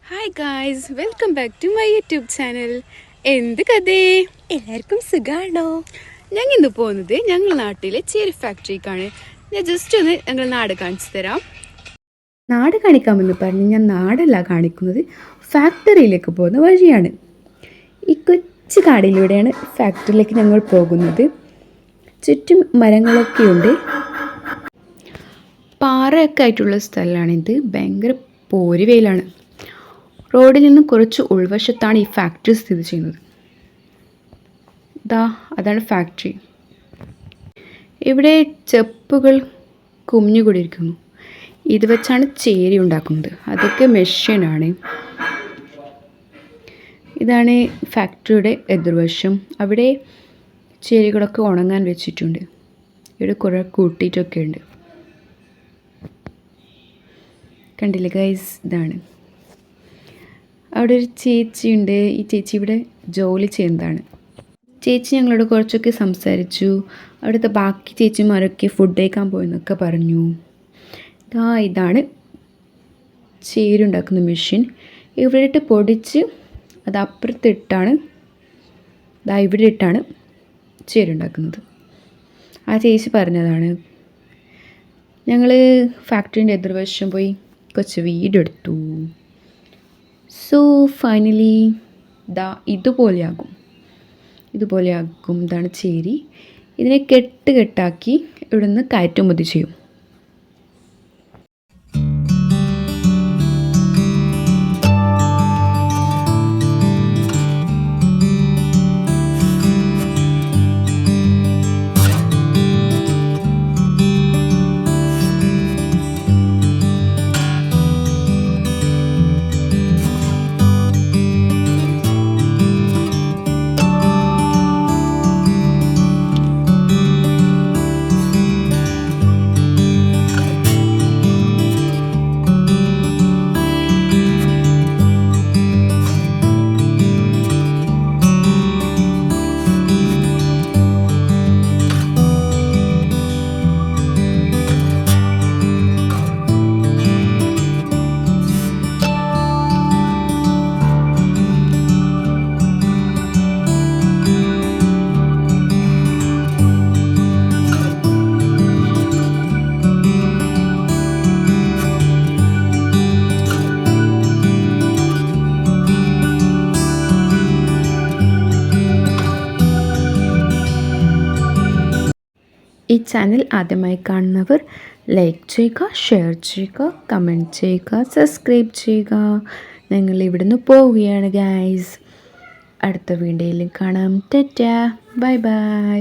Hi guys, welcome back to my YouTube channel. എന്ത് കഥേ? എല്ലാവർക്കും സുഖാണോ? ഞങ്ങൾ ഇന്ന് പോകുന്നത് ഞങ്ങളുടെ നാട്ടിലെ ചേരി ഫാക്ടറിക്കാണ്. ഞാൻ ജസ്റ്റ് ഒന്ന് ഞങ്ങൾ നാട് കാണിച്ചു തരാം. നാട് കാണിക്കാമെന്ന് പറഞ്ഞ് ഞാൻ നാടല്ല കാണിക്കുന്നത്, ഫാക്ടറിയിലേക്ക് പോകുന്ന വഴിയാണ്. ഈ കൊച്ചു കാടിലൂടെയാണ് ഫാക്ടറിയിലേക്ക് ഞങ്ങൾ പോകുന്നത്. ചുറ്റും മരങ്ങളൊക്കെയുണ്ട്, പാറയൊക്കെ ആയിട്ടുള്ള സ്ഥലമാണിത്. ഭയങ്കര പോരുവെയിലാണ്. റോഡിൽ നിന്ന് കുറച്ച് ഉൾവശത്താണ് ഈ ഫാക്ടറി സ്ഥിതി ചെയ്യുന്നത്. അതാണ് ഫാക്ടറി. ഇവിടെ ചെപ്പുകൾ കുമിഞ്ഞുകൂടിയിരിക്കുന്നു. ഇത് വെച്ചാണ് ചേരി ഉണ്ടാക്കുന്നത്. അതൊക്കെ മെഷീനാണ്. ഇതാണ് ഫാക്ടറിയുടെ എതിർവശം. അവിടെ ചേരികളൊക്കെ ഉണങ്ങാൻ വെച്ചിട്ടുണ്ട്. ഇവിടെ കുറേ കൂട്ടിയിട്ടൊക്കെ ഉണ്ട്. കണ്ടില്ലേ ഗൈസ്, ഇതാണ്. അവിടെ ഒരു ചേച്ചിയുണ്ട്. ഈ ചേച്ചി ഇവിടെ ജോലി ചെയ്യുന്നതാണ്. ചേച്ചി ഞങ്ങളോട് കുറച്ചൊക്കെ സംസാരിച്ചു. അവിടുത്തെ ബാക്കി ചേച്ചിമാരൊക്കെ ഫുഡ് കഴിക്കാൻ പോയെന്നൊക്കെ പറഞ്ഞു. ഇതാണ് ചേരുണ്ടാക്കുന്ന മെഷീൻ. ഇവിടെ ഇട്ട് പൊടിച്ച് അത് അപ്പുറത്തിട്ടാണ് ഇവിടെ ഇട്ടാണ് ചേരുണ്ടാക്കുന്നത്. ആ ചേച്ചി പറഞ്ഞതാണ്. ഞങ്ങൾ ഫാക്ടറിൻ്റെ എതിർവശം പോയി കുറച്ച് വീഡിയോ എടുത്തു. സോ ഫൈനലി ഇതുപോലെയാകും. ഇതാണ് ചേരി. ഇതിനെ കെട്ടാക്കി ഇവിടെ നിന്ന് കയറ്റുമതി ചെയ്യും. ഈ ചാനൽ ആദ്യമായി കാണുന്നവർ ലൈക്ക് ചെയ്യുക, ഷെയർ ചെയ്യുക, കമൻറ്റ് ചെയ്യുക, സബ്സ്ക്രൈബ് ചെയ്യുക. ഞങ്ങൾ ഇവിടുന്ന് പോവുകയാണ് ഗൈസ്. അടുത്ത വീഡിയോയിൽ കാണാം. Tata, bye bye.